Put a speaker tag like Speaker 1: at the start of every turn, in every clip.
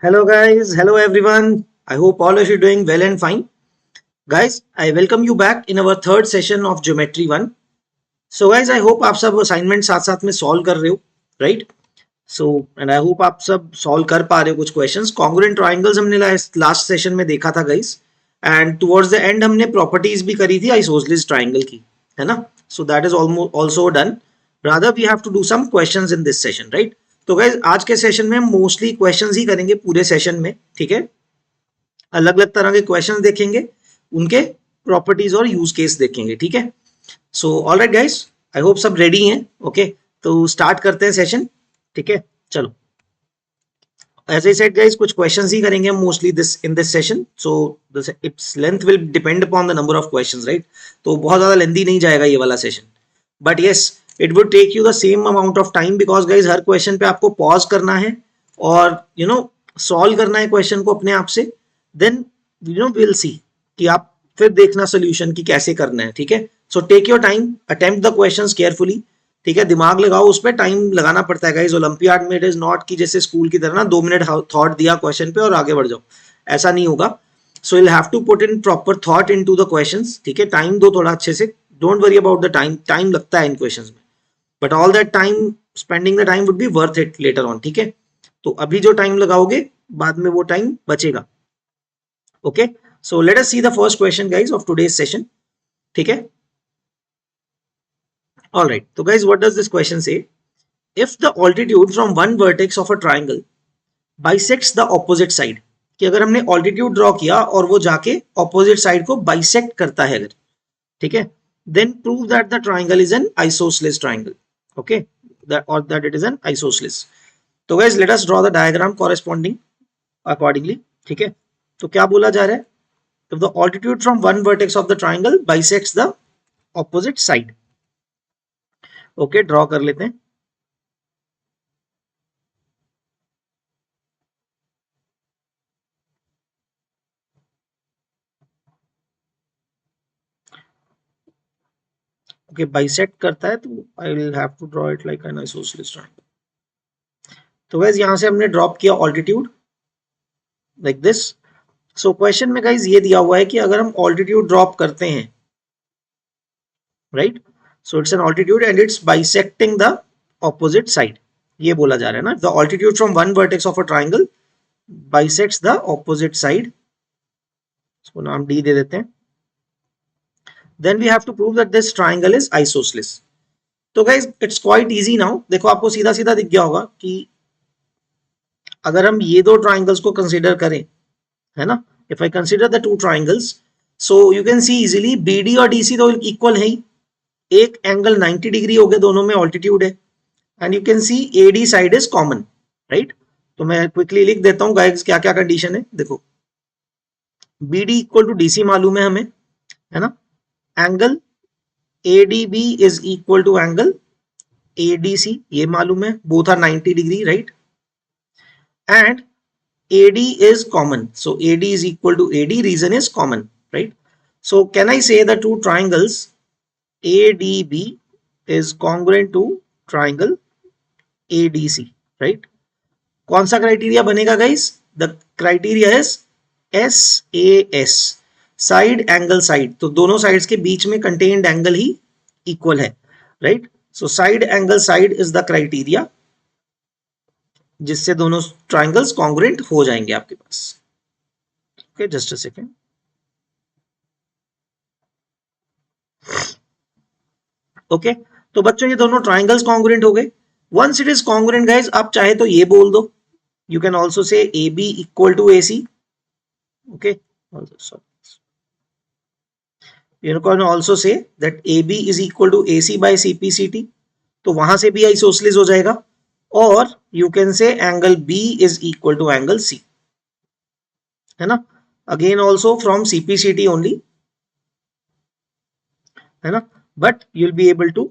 Speaker 1: Hello guys, hello everyone. I hope all of you doing well and fine. Guys, I welcome you back in our third session of Geometry 1. So guys, I hope आप सब assignment साथ साथ में solve कर रहे हो, right? So and I hope आप सब solve कर पा रहे हो कुछ questions. Congruent triangles हमने last session में देखा था guys. And towards the end हमने properties भी करी थी isosceles triangle की, है ना? So that is almost also done. Rather we have to do some questions in this session, right? तो गाइज आज के सेशन में हम मोस्टली क्वेश्चंस ही करेंगे पूरे सेशन में, ठीक है। अलग अलग तरह के क्वेश्चंस देखेंगे, उनके प्रॉपर्टीज और यूज केस देखेंगे, ठीक है। So alright guys, I hope सब रेडी हैं। ओके, तो स्टार्ट करते हैं सेशन, ठीक है। चलो, एज आई सेड गाइज, कुछ क्वेश्चंस ही करेंगे हम mostly this in this session. So it's length will depend upon the number of questions, right. तो बहुत ज्यादा लेंथी नहीं जाएगा ये वाला session, but yes it would take you the same amount of time, because guys हर question पे आपको पॉज करना है और सॉल्व करना है क्वेश्चन को अपने आप से। देन विल सी कि आप फिर देखना सोल्यूशन की कैसे करना है, ठीक है। So take your time, attempt the questions carefully, ठीक है। दिमाग लगाओ, उस पर टाइम लगाना पड़ता है गाइज। ओलंपियाड में इट इज नॉट कि जैसे स्कूल की तरह ना 2 मिनट थॉट दिया क्वेश्चन पे और आगे बढ़ जाओ, ऐसा नहीं होगा। So you have to put in proper thought into the questions, ठीक है। टाइम दो थोड़ा अच्छे से, don't worry about the time, time लगता है इन क्वेश्चंस में, but all that time, spending the time would be worth it later on, ठीक है। तो अभी जो टाइम लगाओगे बाद में वो टाइम बचेगा। Okay, so let us see the first question guys of today's session, ठीक है। ऑल राइट, तो guys what does this question say, if the altitude from one vertex of a triangle bisects the opposite side, कि अगर हमने altitude draw किया और वो जाके ऑपोजिट साइड को बाइसेक्ट करता है अगर, ठीक है, then prove that the triangle is an isosceles triangle. Okay, that it is an isosceles. तो guys let us draw the diagram corresponding accordingly, ठीक है। तो क्या बोला जा रहा है, if the altitude from one vertex of the triangle bisects the opposite side. Okay, draw कर लेते हैं। okay, bisect करता है तो I will have to draw it like an isosceles triangle. तो guys यहां से हमने ड्रॉप किया altitude like this. So question में गाइज ये दिया हुआ है कि अगर हम ऑल्टीट्यूड ड्रॉप करते हैं, right, so it's an altitude and it's bisecting the opposite side, ये बोला जा रहा है ना। The altitude from one vertex of a triangle bisects the opposite side, इसको नाम डी दे देते हैं। Then we have to prove that this triangle is isosceles. तो guys it's quite easy now, देखो आपको सीधा सीधा दिख गया होगा कि अगर हम ये दो ट्राइंगल्स को कंसीडर करें, है ना, if I consider the two triangles, so you can see easily BD और डीसी तो इक्वल है ही, एक एंगल 90 डिग्री हो गया, दोनों में ऑल्टीट्यूड है, and you can see AD side is common, right. तो मैं क्विकली लिख देता हूं गाइस क्या क्या कंडीशन है। देखो, बीडी इक्वल टू डीसी मालूम है हमें, है ना। Angle ADB is equal to angle ADC, ये मालूम है, both are 90 degree, right. And AD is common, so AD is equal to AD, reason is common, right. So can I say the two triangles ADB is congruent to triangle ADC, right. कौन सा criteria बनेगा guys, the criteria is SAS, side angle side, तो दोनों sides के बीच में contained angle ही equal है, right. So side angle side is the criteria जिससे दोनों ट्राइंगल्स कॉन्ग्रुएंट हो जाएंगे आपके पास। Okay, just a second. Okay, तो बच्चों ये दोनों ट्राइंगल्स कॉन्ग्रुएंट हो गए। Once it is congruent guys, आप चाहे तो ये बोल दो, you can also say AB equal to AC। Okay, you can also say that AB is equal to AC by CPCT, तो वहां से भी आइसोसेलेस हो जाएगा। और you can say angle B is equal to angle C, है ना, again also from CPCT only, है ना। But you will be able to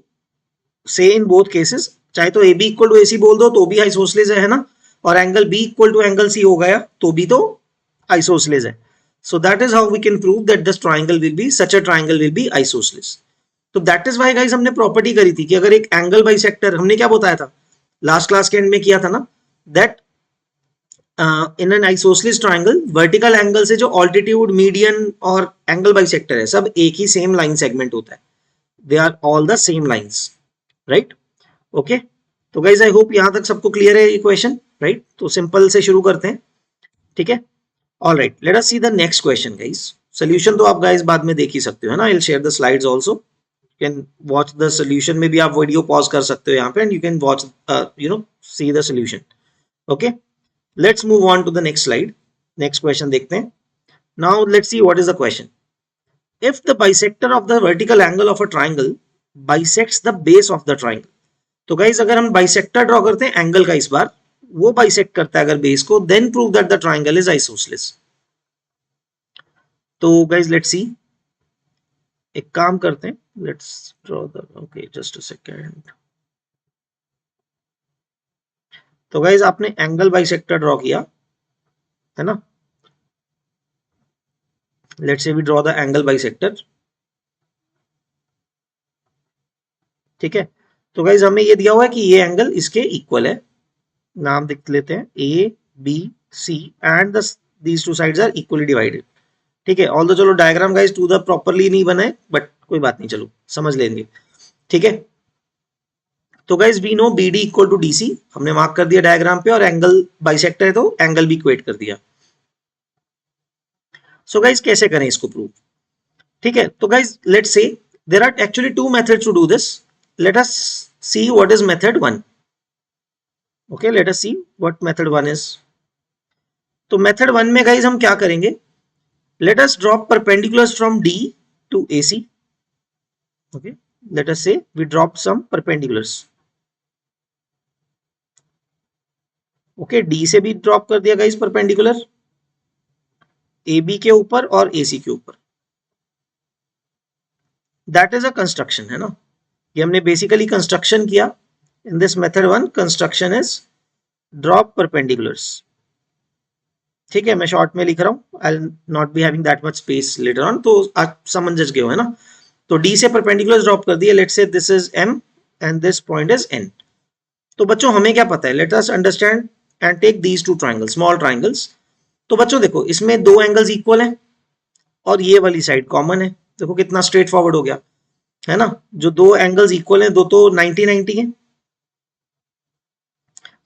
Speaker 1: say in both cases, चाहे तो AB इक्वल टू AC बोल दो तो भी आइसोसेलेस है ना, और angle B equal to angle C हो गया तो भी तो आइसोसेलेस है। So that is how we can prove that this triangle will be, such a triangle will be isosceles. तो that is why guys हमने प्रॉपर्टी करी थी कि अगर एक एंगल बाइसेक्टर, हमने क्या बताया था लास्ट क्लास के एंड में किया था ना, that in an isosceles triangle vertical angle से जो ऑल्टीट्यूड, मीडियन और एंगल बाइसेक्टर है सब एक ही सेम लाइन सेगमेंट होता है. They are all the same lines, right. Okay, तो गाइज आई होप यहां तक सबको क्लियर है इक्वेशन, राइट. तो सिंपल से शुरू करते हैं, ठीक है. All right, late us see the next question guys. Solution तो आप गाइज बाद में देख ही सकते हो, है ना. I will share the slides also. Can watch the solution में भी आप वीडियो पॉज कर सकते हो यहाँ पे, and you can watch see the solution. Okay, let's move on to the next slide. Next question देखते हैं. Now let's see what is the question. If the bisector of the vertical angle of a triangle bisects the base of the triangle. तो guys अगर हम bisector draw करते हैं angle का, इस बार वो बाइसेक्ट करता है अगर बेस को, then prove that the triangle is isosceles. तो गाइज लेट्स सी, एक काम करते हैं, let's draw the, okay just a second. तो गाइज आपने एंगल बाइसेक्टर ड्रॉ किया, है ना. Let's say we draw the angle bisector, ठीक है. तो गाइज हमें ये दिया हुआ है कि ये एंगल इसके इक्वल है. नाम देख लेते हैं, A B C and these two sides are equally divided, ठीक है. ऑल दो चलो diagram guys to the properly नहीं बना है, बट कोई बात नहीं, चलो समझ लेंगे, ठीक है. तो guys we know B D equal to D C, हमने मार्क कर दिया डायग्राम पे, और एंगल बाइसेक्टर है तो एंगल भी इक्वेट कर दिया. सो गाइज कैसे करें इसको प्रूव, ठीक है. तो guys let's say there are actually two methods to do this. Let us see what is method one. Okay, let us see what method one is. तो मेथड वन में guys हम क्या करेंगे, let us draw perpendiculars from D to AC. Okay, let us say we drop some perpendiculars. Okay, D से भी drop कर दिया guys perpendicular, AB के ऊपर और AC के ऊपर. दैट इज अ कंस्ट्रक्शन, है ना. ये हमने बेसिकली कंस्ट्रक्शन किया. In this method one construction is drop perpendiculars, ठीक है. मैं शॉर्ट में लिख रहा हूँ, I will not be having that much space later on, तो आप समझ गए हो, है ना. तो डी से परपेंडिकुलर ड्रॉप कर दिए. Let's say this is M and this point is N. तो बच्चों हमें क्या पता है, let us understand and take these two triangles, small triangles. तो बच्चों देखो, इसमें दो एंगल्स इक्वल हैं और ये वाली साइड कॉमन है. देखो कितना स्ट्रेट फॉरवर्ड हो गया, है ना. जो दो एंगल्स इक्वल हैं, दो तो 90-90 है,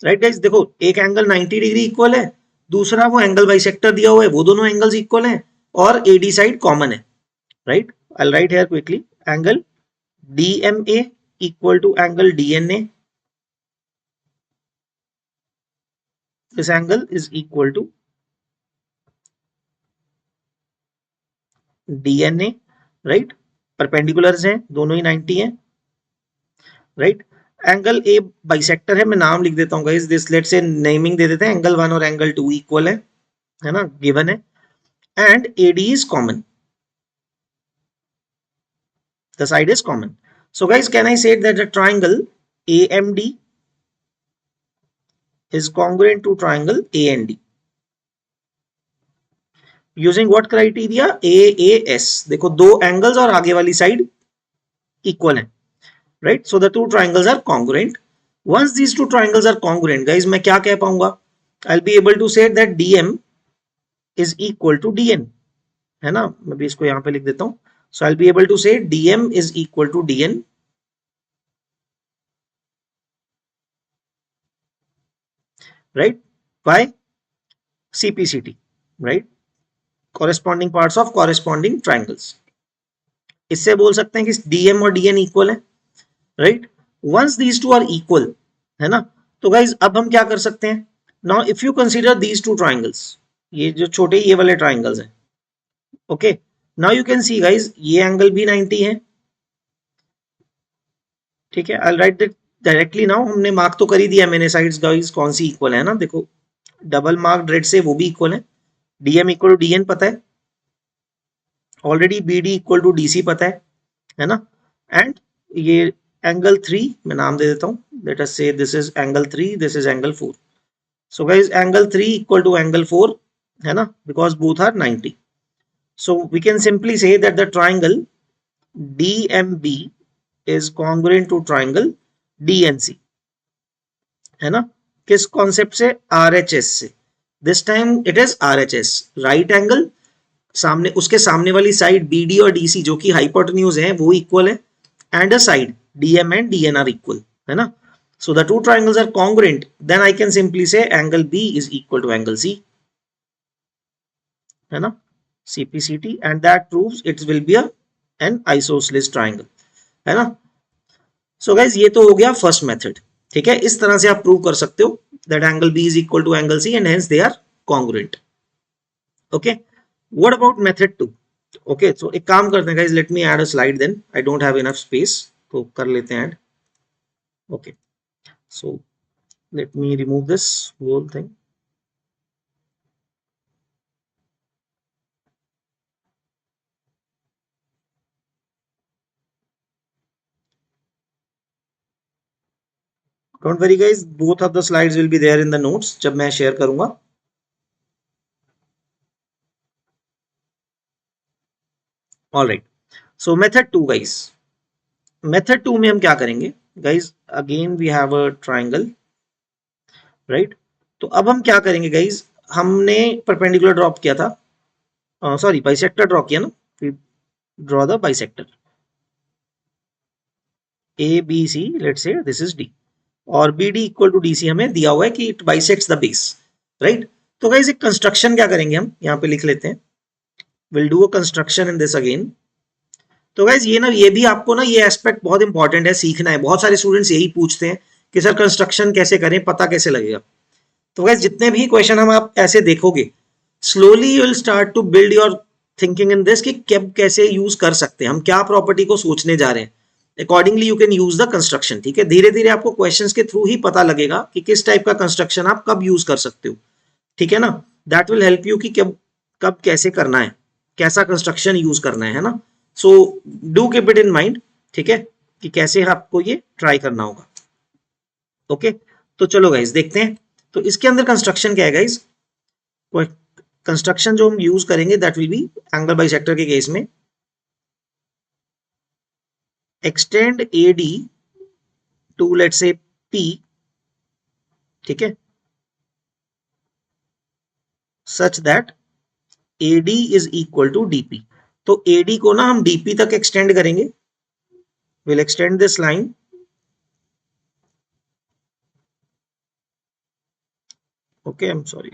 Speaker 1: राइट गाइस. देखो एक एंगल 90 डिग्री इक्वल है, दूसरा वो एंगल बाइसेक्टर दिया हुआ है, वो दोनों एंगल्स इक्वल हैं, और एडी साइड कॉमन है, right. I will write here quickly, angle DMA equal to angle DNA. This angle is equal to DNA, right. Perpendiculars हैं, दोनों ही 90 हैं, राइट. एंगल ए बाइसेक्टर है, मैं नाम लिख देता हूँ गाइस. दिस लेट से नेमिंग दे देते हैं, एंगल 1 और एंगल 2 इक्वल है ना, गिवन है. And AD is common, the side is common. So guys, can I say that the triangle AMD is congruent to triangle AND using what criteria, AAS. देखो दो angles और आगे वाली side equal है, right. So the two triangles are congruent. Once these two triangles are congruent guys, मैं क्या कह पाऊंगा, I will be able to say that DM is equal to DN, है ना. मैं भी इसको यहां पे लिख देता हूं. So I will be able to say DM is equal to DN, right, by CPCT, right, corresponding parts of corresponding triangles. इससे बोल सकते हैं कि DM और DN इक्वल है, right. Once these two are equal, है ना. तो गाइज अब हम क्या कर सकते हैं, now if you consider these two triangles, ये जो छोटे ये वाले ट्राइंगल्स हैं, okay. Now you can see guys ये एंगल भी 90 है, ठीक है. आई राइट दैट डायरेक्टली. नाउ हमने मार्क तो कर ही दिया मैंने साइड्स गाइज, कौन सी इक्वल है ना. देखो डबल मार्क रेड से वो भी इक्वल है. DM इक्वल टू DN पता है already, BD equal to DC पता है ना. एंड ये एंगल 3 मैं नाम दे देता हूँ. Let us say this is angle 3, this is angle 4. So guys angle 3 equal to angle 4, है ना, because both are 90. So we can simply say that the triangle DMB is congruent to triangle DNC, है ना. किस concept से, RHS से. This time it is RHS, right angle, सामने उसके सामने वाली साइड BD और DC जो कि हाइपोटेन्यूज है वो इक्वल है, and a side DM and DN are equal, है ना. So the two triangles are congruent, then I can simply say angle B is equal to angle C, है ना, CPCT, and that proves it will be an isosceles triangle, है ना. So guys ये तो हो गया फर्स्ट मेथड. ठीक है, इस तरह से आप प्रूव कर सकते हो that angle B is equal to angle C and hence they are congruent. Okay, what about method 2? Okay, so एक काम करते हैं guys, let me add a slide then, I don't have enough space, तो कर लेते हैं add. Okay, so let me remove this whole thing. Don't worry guys, both of the slides will be there in the notes जब मैं share करूंगा. Alright, so method 2 guys. Method 2 में हम क्या करेंगे guys, again we have a triangle, right? तो अब हम क्या करेंगे guys, हमने perpendicular ड्रॉप किया था, सॉरी बाइसेक्टर ड्रॉ किया ना, draw the bisector ABC, let's say this is D, और BD इक्वल टू DC हमें दिया हुआ है कि it bisects the base, right. तो गाइस एक कंस्ट्रक्शन क्या करेंगे हम यहाँ पे लिख लेते हैं, will do a construction in this again. तो गाइस ये ना, ये भी आपको ना ये एस्पेक्ट बहुत इंपॉर्टेंट है, सीखना है. बहुत सारे स्टूडेंट्स यही पूछते हैं कि सर कंस्ट्रक्शन कैसे करें, पता कैसे लगेगा. तो गाइस जितने भी क्वेश्चन हम आप ऐसे देखोगे, slowly you will start to build your thinking in this कि कब कैसे यूज कर सकते हैं, हम क्या प्रॉपर्टी को सोचने जा रहे हैं, accordingly you can use the construction. ठीक है, धीरे धीरे आपको क्वेश्चंस के थ्रू ही पता लगेगा कि किस टाइप का कंस्ट्रक्शन आप कब यूज कर सकते हो. ठीक है ना, दैट विल हेल्प यू कि कब कब कैसे करना है, कैसा कंस्ट्रक्शन यूज करना है ना. So do keep it in mind. ठीक है, कि कैसे आपको ये ट्राई करना होगा. ओके, तो चलो गाइज देखते हैं. तो इसके अंदर कंस्ट्रक्शन क्या है गाइज, कंस्ट्रक्शन जो हम यूज करेंगे that will be angle bisector के केस में, extend AD to let's say P. ठीक है, such that AD is equal to DP. तो AD को ना हम DP तक एक्सटेंड करेंगे, will extend this line. Okay, I am sorry,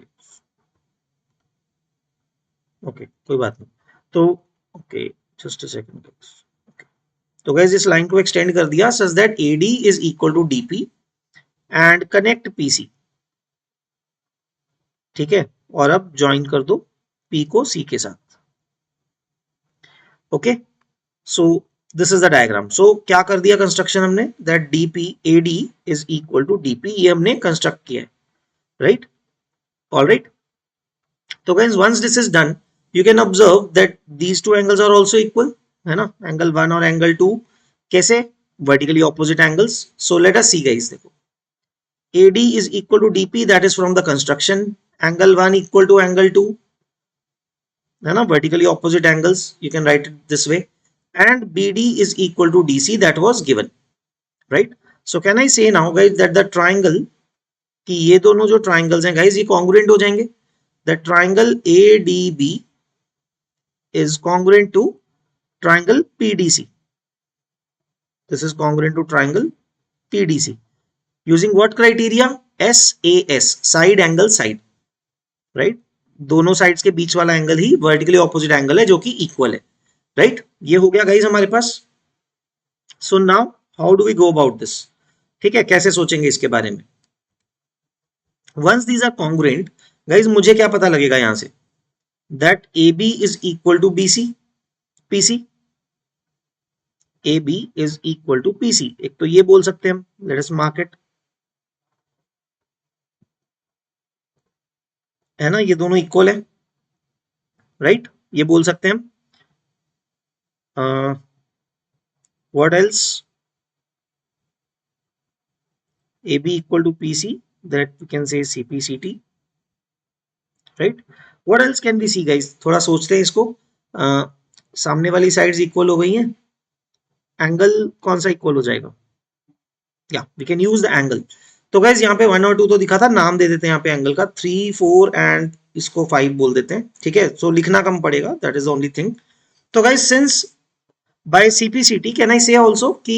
Speaker 1: okay कोई बात नहीं. तो ओके, जस्ट अ सेकंड. तो गाइस इस लाइन को एक्सटेंड कर दिया such that AD is equal to DP and connect PC. ठीक है, और अब ज्वाइन कर दो P को C के साथ. Okay, so this is the diagram. So क्या कर दिया कंस्ट्रक्शन हमने, that DP AD is equal to DP, ये हमने कंस्ट्रक्ट किया है, राइट. ऑलराइट, तो guys once this is done you can observe that these two angles are also equal, है ना, एंगल 1 और एंगल 2. कैसे, vertically opposite angles. So let us see guys, देखो AD is equal to DP, that is from the construction. Angle 1 equal to angle 2, है ना, vertically opposite angles, you can write it this way. And BD is equal to DC, that was given, right. So can I say now guys that the triangle, कि ये दोनों जो triangles हैं guys ये congruent हो जाएंगे. The triangle ADB is congruent to triangle PDC. This is congruent to triangle PDC. Using what criteria? SAS, side angle side, right. दोनों sides के बीच वाला एंगल ही वर्टिकली ऑपोजिट एंगल है जो कि इक्वल है, राइट. ये हो गया गाइस हमारे पास. So now how do we go about this. ठीक है, कैसे सोचेंगे इसके बारे में. Once these are congruent guys, मुझे क्या पता लगेगा यहां से, that AB is equal to BC PC. AB is equal to PC. एक तो ये बोल सकते हैं हम, लेट अस मार्क इट, है ना, ये दोनों इक्वल है, राइट. ये बोल सकते हैं हम. What else, AB equal to PC, that we can say CPCT, right. What else can we see guys, थोड़ा सोचते हैं इसको. सामने वाली साइड्स इक्वल हो गई हैं, एंगल कौन सा इक्वल हो जाएगा, या we can use the angle. तो गाइज यहाँ पे 1 और 2 तो दिखा था, नाम दे देते हैं यहाँ पे एंगल का, 3, 4 एंड इसको 5 बोल देते हैं, ठीक है। सो लिखना कम पड़ेगा, that is the only thing. तो guys since by CPCT can I say also कि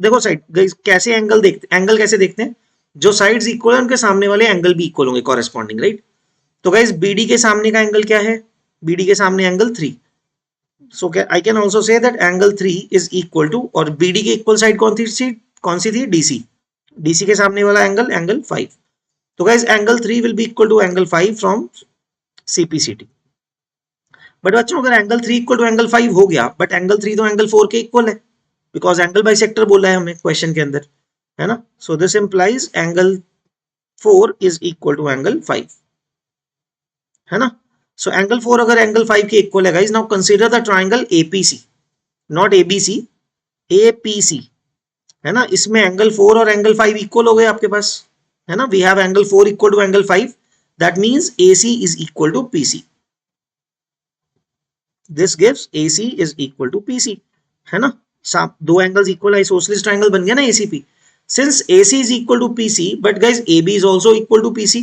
Speaker 1: देखो साइड गाइज कैसे एंगल कैसे देखते हैं, जो साइड्स इक्वल है उनके सामने वाले एंगल भी इक्वल होंगे कॉरेस्पॉन्डिंग, राइट। तो गाइज बीडी के सामने का एंगल क्या है, बीडी के सामने angle 3। So I can also say that angle 3 is equal to, और बीडी के इक्वल साइड कौन सी थी, डीसी। डीसी के सामने वाला एंगल एंगल 5। तो guys angle 3 will be equal to angle 5 from CPCT. But बच्चों अगर एंगल 3 इक्वल टू एंगल 5 हो गया, बट एंगल 3 तो एंगल 4 के इक्वल है, बिकॉज एंगल बाइसेक्टर बोला है हमें क्वेश्चन के अंदर, है ना। So this implies angle 4 is equal to angle 5, है ना। सो एंगल 4 अगर एंगल 5 के इक्वल है guys, now consider the triangle APC, not ABC, APC, है ना। इसमें एंगल 4 और एंगल 5 इक्वल हो गए आपके पास, है ना। We have angle 4 equal to angle 5, that means AC is equal to PC। This gives AC is equal to PC, है ना। दो एंगल्स इक्वल आइसोसेलेस ट्रायंगल बन गया ना ACP। Since AC is equal to PC, but guys AB is also equal to PC,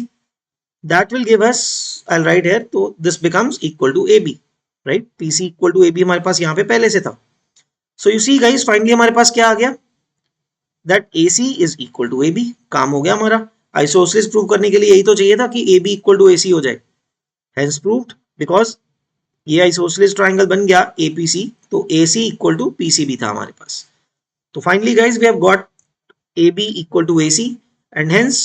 Speaker 1: that will give us, I'll write here, so this becomes equal to AB, right? PC equal to AB हमारे पास यहाँ पे पहले से था। So you see guys, finally हमारे पास क्या आ गया, that AC is equal to AB। काम हो गया हमारा। आइसोसेलेस प्रूव करने के लिए यही तो चाहिए था कि AB equal to AC हो जाए, hence proved, because ये आइसोसेलेस ट्रायंगल बन गया APC, तो AC equal to PC भी था हमारे पास। तो finally guys we have got AB equal to AC, and hence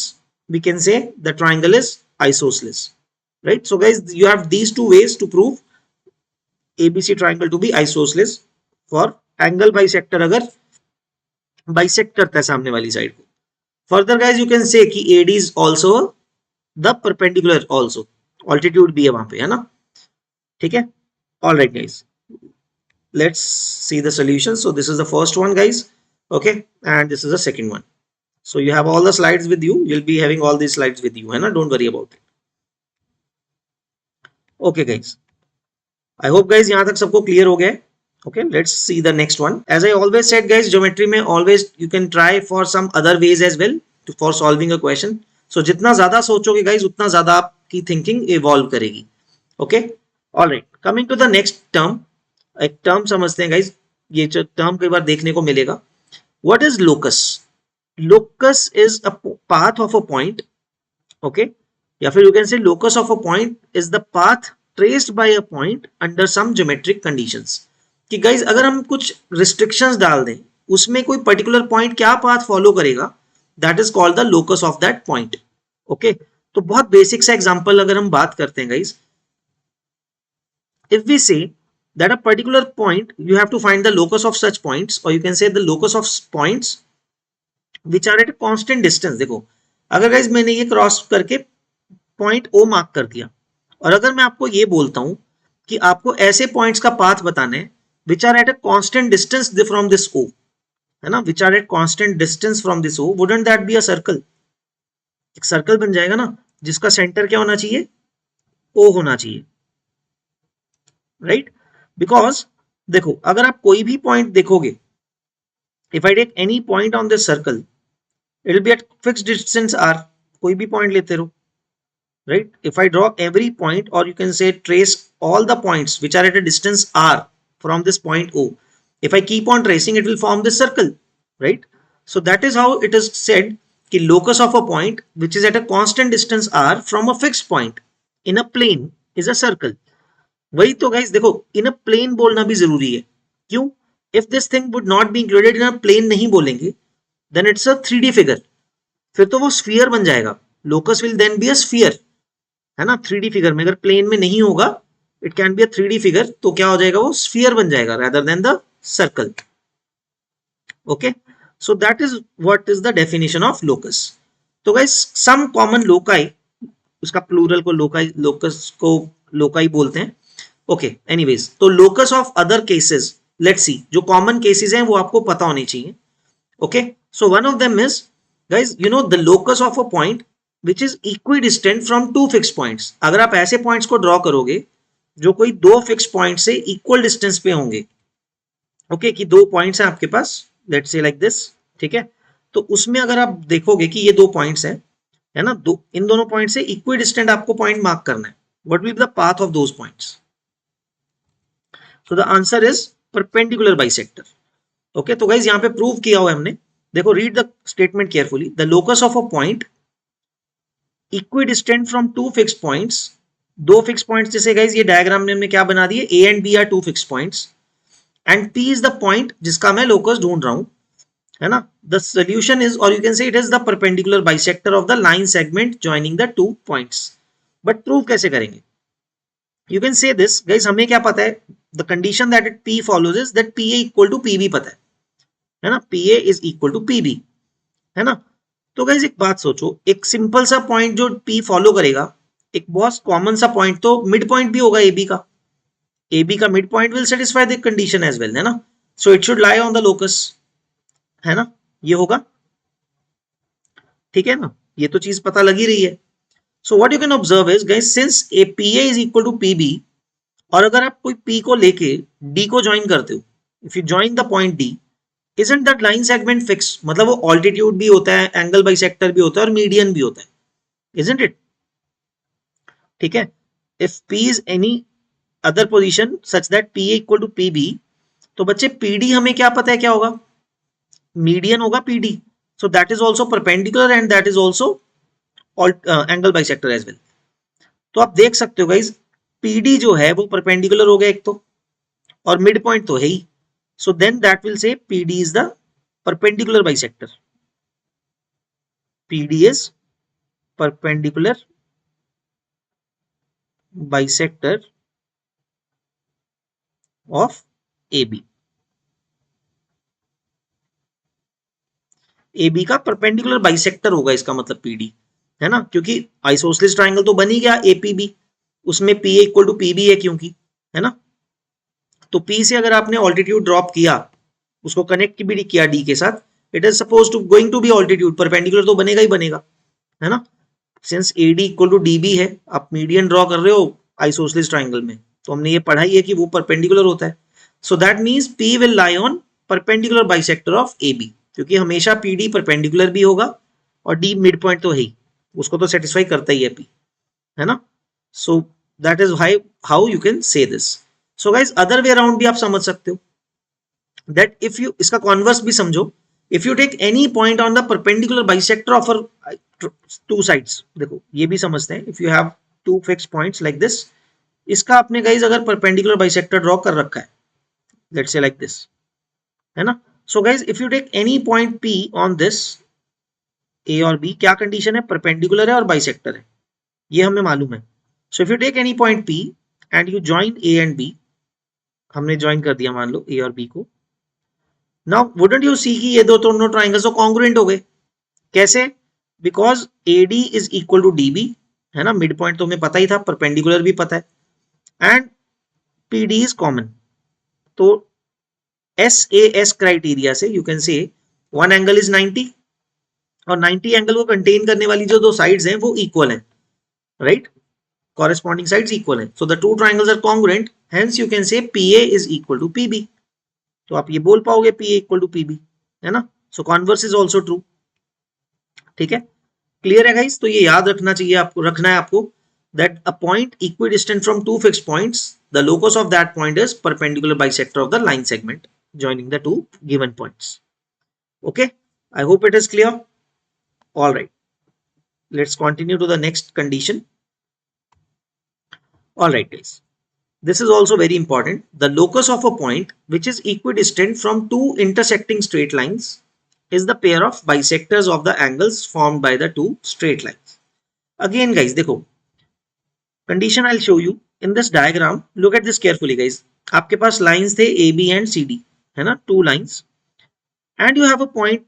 Speaker 1: we can say the triangle is isosceles, right? So guys you have these two ways to prove ABC triangle to be isosceles for angle bisector अगर bisect करता है सामने वाली side को। Further guys you can say कि AD is also the perpendicular also, altitude भी है वहां पे, है ना, ठीक है। All right guys, let's see the solution. So this is the first one guys, okay, and this is the second one. So you have all the slides with you, you'll be having all these slides with you, है ना, don't worry about it. Okay guys, I hope guys यहाँ तक सबको clear हो गया। Okay, let's see the next one. As I always said guys, geometry में always you can try for some other ways as well for solving a question. So जितना ज्यादा सोचोगे guys उतना ज्यादा आपकी thinking evolve करेगी। Okay, all right, coming to the next term, एक term समझते हैं guys, ये जो term कई बार देखने को मिलेगा। What is locus? Locus is a path of a point, okay, या फिर you can say locus of a point is the path traced by a point under some geometric conditions। कि guys अगर हम कुछ restrictions डाल दें, उसमें कोई particular point क्या path follow करेगा, that is called the locus of that point, okay। तो बहुत basic सा example अगर हम बात करते हैं guys, if we say that a particular point you have to find the locus of such points, or you can say the locus of points which are at a constant distance। देखो अगर guys मैंने ये cross करके point O mark कर दिया, और अगर मैं आपको ये बोलता हूं कि आपको ऐसे पॉइंट्स का पाथ बताना है which are at a constant distance from this O, है ना, which are at constant distance from this O, wouldn't that be a circle? एक सर्कल बन जाएगा ना, जिसका सेंटर क्या होना चाहिए, O होना चाहिए, राइट। बिकॉज देखो अगर आप कोई भी पॉइंट देखोगे, if I take any point on this circle, it will be at fixed distance r, कोई भी पॉइंट लेते रहो, right? If I draw every point, or you can say trace all the points which are at a distance r from this point O, if I keep on tracing it will form this circle, right? So that is how it is said कि locus of a point which is at a constant distance r from a fixed point in a plane is a circle। वही तो guys देखो in a plane बोलना भी जरूरी है, क्यों, if this thing would not be included in a plane नहीं बोलेंगे, then it's a 3D figure, फिर तो वो sphere बन जाएगा, locus will then be a sphere, है ना। 3D फिगर में अगर प्लेन में नहीं होगा, it can be a 3D figure, तो क्या हो जाएगा, वो स्फीयर बन जाएगा rather than the circle, okay. So that is what is the definition of locus. तो गाइस सम कॉमन लोकाई, उसका प्लूरल को लोकाई, लोकस को लोकाई बोलते हैं, ओके। एनीवेज तो locus of other cases, let's see, जो कॉमन केसेस हैं वो आपको पता होने चाहिए, okay. So one of them is guys, you know the locus of a point which is equidistant from two fixed points। अगर आप ऐसे पॉइंट्स को ड्रॉ करोगे जो कोई दो फिक्स पॉइंट से इक्वल डिस्टेंस पे होंगे, ओके, कि दो पॉइंट्स हैं आपके पास, लेट्स से लाइक दिस, ठीक है। तो उसमें अगर आप देखोगे कि ये दो पॉइंट्स हैं, है ना, दो इन दोनों पॉइंट से इक्वी डिस्टेंट आपको पॉइंट मार्क करना है. What will be the path of those points? So the answer is perpendicular bisector. Okay, तो गाइज यहाँ पे प्रूव किया हुआ है हमने. देखो, read the statement carefully. The locus of a point equidistant from two fix points. दो fix points, जैसे गाइज ये डायग्राम में हमने क्या बना दिए, A and B are two fix points and P is the point जिसका मैं लोकस ढूंढ रहा हूं, है ना. द सोल्यूशन इज, और you can say it is the perpendicular bisector of the line segment joining the two points. But prove कैसे करेंगे? You can say this guys, हमें क्या पता है, the condition that it P follows is that P A equal to P B पता है ना, P A is equal to P B, है ना. तो गाइज एक बात सोचो, एक सिंपल सा पॉइंट जो पी फॉलो करेगा, एक बहुत कॉमन सा पॉइंट तो मिड पॉइंट भी होगा ए बी का. ए बी का mid point will satisfy the condition as well, है ना. So it should lie on the locus, है ना, ये होगा. ठीक है ना, ये तो चीज पता लगी रही है. So what you can observe is guys, since a P A is equal to P B, और अगर आप कोई पी को लेके डी को ज्वाइन करते हो, if you join the point D, isn't that line segment fixed? मतलब वो ऑल्टीट्यूड भी होता है, एंगल बाइसेक्टर भी होता है और मीडियन भी होता है, isn't it? ठीक है. If P is any other position such that PA equal to PB, तो बच्चे PD हमें क्या पता है क्या होगा, मीडियन होगा PD. So that is also perpendicular and that is also angle bisector as well. तो आप देख सकते हो गाइज, PD जो है वो परपेंडिकुलर हो गया एक तो, और मिड पॉइंट तो है ही. So then that will say PD is the perpendicular bisector. PD is perpendicular bisector of AB. AB का परपेंडिकुलर बाइसेक्टर होगा इसका मतलब PD, है ना, क्योंकि आइसोसेलेस ट्राइंगल तो बन ही गया APB, उसमें PA इक्वल टू PB है क्योंकि, है ना. तो P से अगर आपने ऑल्टीट्यूड ड्रॉप किया, उसको कनेक्ट भी किया D के साथ, it is suppose to going to be altitude, perpendicular तो बनेगा ही बनेगा, है ना. Since AD equal to DB है, आप मीडियन ड्रॉ कर रहे हो आइसोसेलेस ट्राइंगल में, तो हमने ये पढ़ा ही है कि वो परपेंडिकुलर होता है. So that means P will lie on perpendicular bisector of AB, क्योंकि हमेशा PD परपेंडिकुलर भी होगा और D मिड पॉइंट तो है ही, उसको तो सेटिस्फाई करता ही है P, है ना. So that is how you can say this. So guys other way around भी आप समझ सकते हो, दैट इफ यू, इसका कॉन्वर्स भी समझो, if you take any point on the perpendicular bisector of two sides, देखो ये भी समझते हैं, if you have two fix points like this, इसका आपने गाइज अगर परपेंडिकुलर बाइसेक्टर ड्रॉ कर रखा है, लेट्स से लाइक दिस, है ना. So guys if you take any point P on this, A और B, क्या कंडीशन है, परपेंडिकुलर है और बाइसेक्टर है, ये हमें मालूम है. So if you take any point P and you join A and B, हमने ज्वाइन कर दिया मान लो A और B को, नाउ वुडंट यू सी कि ये दो दोनों ट्राइंगल्स तो कॉन्ग्रुएंट हो गए. कैसे? Because AD is equal to DB, है ना, मिड पॉइंट तो हमें पता ही था, परपेंडिकुलर भी पता है, एंड PD इज कॉमन. तो SAS क्राइटेरिया से यू कैन से वन एंगल इज 90, और 90 एंगल को कंटेन करने वाली जो दो साइड्स हैं वो इक्वल हैं, राइट, corresponding sides equal हैं. So the two triangles are congruent, hence you can say PA is equal to PB. तो आप ये बोल पाओगे PA equal to PB, है ना. So converse is also true. ठीक है, क्लियर है गाइस. तो ये याद रखना चाहिए आपको, रखना है आपको, that a point equidistant from two fixed points, the locus of that point is perpendicular bisector of the line segment joining the two given points. Okay, I hope it is clear. All right, let's continue to the next condition. All right guys, this is also very important. The locus of a point which is equidistant from two intersecting straight lines is the pair of bisectors of the angles formed by the two straight lines. Again guys, देखो condition I'll show you in this diagram. Look at this carefully guys. आपके पास lines थे AB and CD, है ना, two lines, and you have a point.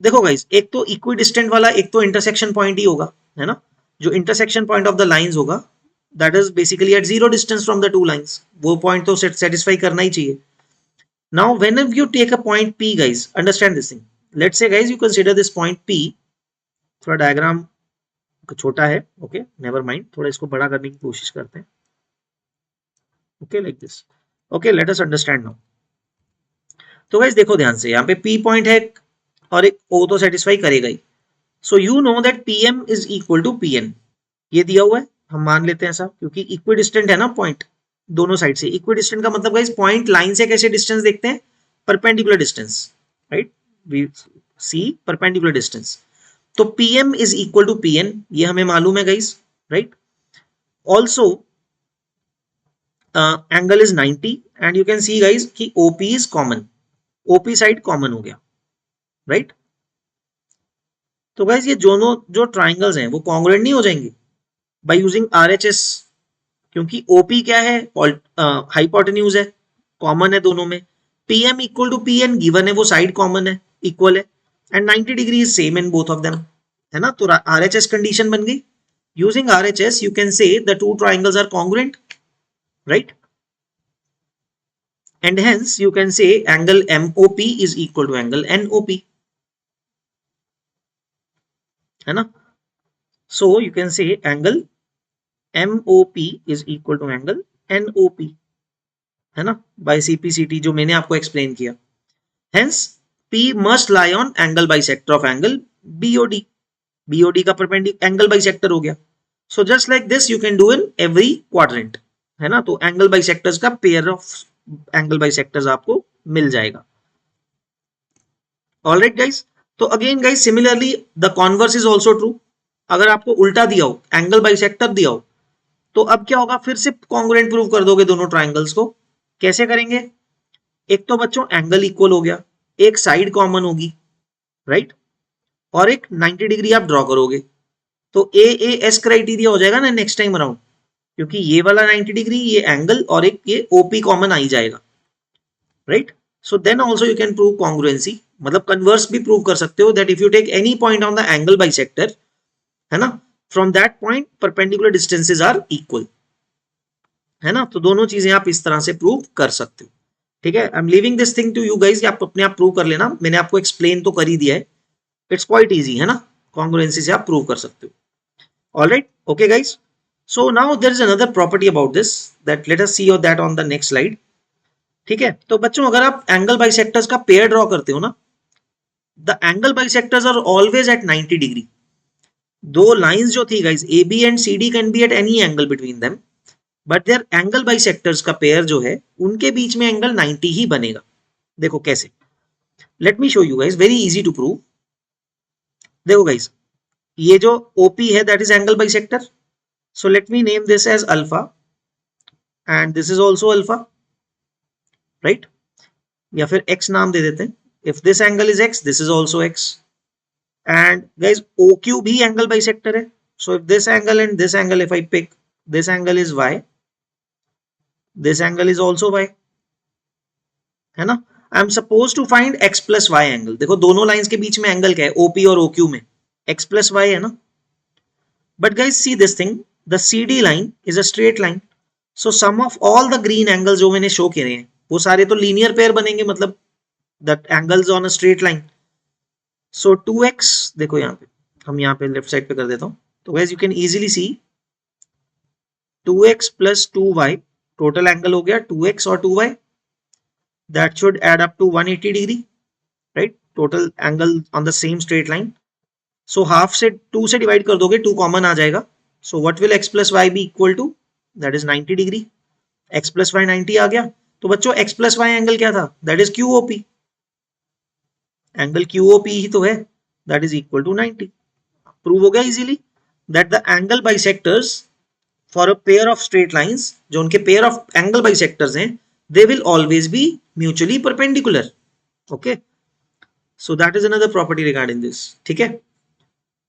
Speaker 1: देखो guys, एक तो equidistant वाला, एक तो intersection point ही होगा, है ना. जो intersection point of the lines होगा, that is basically at zero distance from the two lines, वो point तो satisfy करना ही चाहिए. Now whenever you take a point P guys, understand this thing. Let's say guys you consider this point P, थोड़ा diagram छोटा है, okay never mind, थोड़ा इसको बड़ा करने की कोशिश करते हैं, okay like this. Okay let us understand now. तो गाइस देखो ध्यान से, यहाँ पे P पॉइंट है, और एक O तो सेटिस्फाई करेगा ही। So you know that PM is equal to PN, ये दिया हुआ है, हम मान लेते हैं ऐसा, क्योंकि इक्विडिस्टेंट है ना पॉइंट दोनों साइड से। इक्विडिस्टेंट का मतलब गाइस पॉइंट लाइन से कैसे डिस्टेंस देखते हैं, perpendicular distance, right, we see perpendicular distance. तो PM is equal to PN, ये हमें मालूम है guys, right. Also angle is 90 and you can see guys कि OP is common, OP side common हो गया, राइट। तो गाइस ये दोनों जो ट्राइंगल्स हैं वो कॉन्ग्रुएंट नहीं हो जाएंगे बाय यूजिंग RHS, क्योंकि OP क्या है, हाइपोटेन्यूज है, कॉमन है दोनों में। PM equal to PN given है, वो साइड कॉमन है, इक्वल है, and 90 degree is same in both of them, है ना। तो RHS कंडीशन बन गई। Using RHS you can say the two triangles are congruent, right, and hence you can say angle MOP is equal to angle NOP, है ना। So you can say angle MOP is equal to angle NOP, है ना, bye CPCT जो मैंने आपको explain किया। Hence P must lie on angle bisector of angle BOD, BOD का perpendicular angle bisector हो गया। So just like this you can do in every quadrant, है ना। तो एंगल बाइसेक्टर्स का पेयर ऑफ एंगल बाइसेक्टर्स आपको मिल जाएगा। ऑलराइट गाइस, तो again guys similarly the converse is also true. अगर आपको उल्टा दिया हो, एंगल बाइसेक्टर दिया हो, तो अब क्या होगा, फिर से कॉन्ग्रुएंट प्रूव कर दोगे दोनों ट्राइंगल्स को। कैसे करेंगे, एक तो बच्चों एंगल इक्वल हो गया, एक साइड कॉमन होगी, राइट, और एक 90 डिग्री आप ड्रॉ करोगे, तो AAS क्राइटेरिया हो जाएगा ना नेक्स्ट टाइम अराउंड, क्योंकि ये वाला 90 डिग्री, ये एंगल और एक ये OP कॉमन आ ही जाएगा, right. So then also you can prove congruency, मतलब कन्वर्स भी प्रूव कर सकते हो, that if you take any point on the angle bisector, है ना, from that point perpendicular distances are equal, है ना। तो दोनों चीजें आप इस तरह से प्रूव कर सकते हो, ठीक है। I am leaving this thing to you guys, आप अपने आप प्रूव कर लेना, मैंने आपको एक्सप्लेन तो कर ही दिया है, इट्स क्वाइट इजी, है ना, कॉन्ग्रुएंसी से आप प्रूव कर सकते हो। Alright, okay guys, so now there is another property about this, that let us see that on the next slide, ठीक है। तो बच्चों अगर आप एंगल बाइसेक्टर्स का पेयर ड्रॉ करते हो ना, the angle bisectors are always at 90 degree. दो लाइंस जो थी guys AB and CD can be at any angle between them, but their angle bisectors का पेयर जो है उनके बीच में एंगल 90 ही बनेगा। देखो कैसे, let me show you guys, very easy to prove. देखो गाइस, ये जो OP है that is angle bisector, so let me name this as alpha and this is also alpha, right, या फिर x नाम दे देते हैं। If this angle is x, this is also x, and guys OQ भी angle bisector है। So if this angle and this angle, if I pick this angle is y, this angle is also y, है ना। I am suppose to find x plus y angle. देखो दोनों lines के बीच में angle क्या है, OP और OQ में x प्लस y है ना। But guys see this thing, the CD line is a straight line, so sum of all the green angles जो मैंने शो किए हैं वो सारे तो लीनियर पेयर बनेंगे, मतलब that angles on a straight line. So 2x, देखो यहाँ पे, हम यहाँ पे लेफ्ट साइड पे कर देता हूँ, तो guys you can easily C 2x plus 2y, total angle हो गया 2x और 2y, that should add up to 180 degree, right, total angle on the same straight line. So half से 2 से divide कर दोगे, 2 common आ जाएगा, so what will x plus y be equal to, that is 90 degree, x plus y 90 आ गया। तो बच्चों x plus y angle क्या था, that is QOP, angle QOP ही तो है, that is equal to 90। Prove हो गया easily that the angle bisectors for a pair of straight lines, जो उनके pair of angle bisectors हैं, they will always be mutually perpendicular, okay, so that is another property regarding this, ठीक है।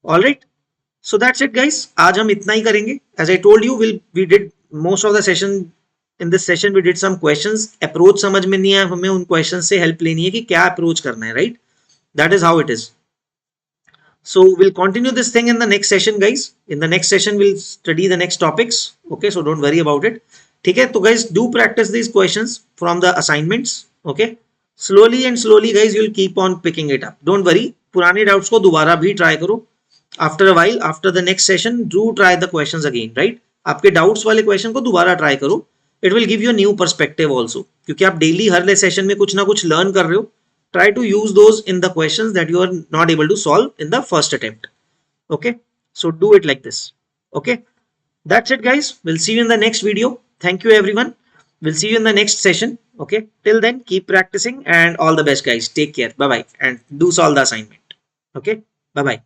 Speaker 1: all right, so that's it guys, आज हम इतना ही करेंगे। as I told you, we did most of the session, in this session we did some questions, approach समझ में नहीं आया, हमें उन questions से help लेनी है कि क्या approach करना है, right, that is how it is। So we'll continue this thing in the next session guys, in the next session we'll study the next topics, okay, so don't worry about it, ठीक है। तो guys do practice these questions from the assignments, okay, slowly and slowly guys you'll keep on picking it up, don't worry, पुराने doubts को दोबारा भी try करो, after a while, after the next session do try the questions again, right, आपके doubts वाले question को दोबारा try करो, it will give you a new perspective also, क्योंकि आप daily हर session में कुछ ना कुछ learn कर रहे हो, try to use those in the questions that you are not able to solve in the first attempt. Okay, so do it like this. Okay, that's it guys, we'll see you in the next video. Thank you everyone, we'll see you in the next session. Okay, till then keep practicing and all the best guys, take care, bye bye, and do solve the assignment. Okay, bye bye.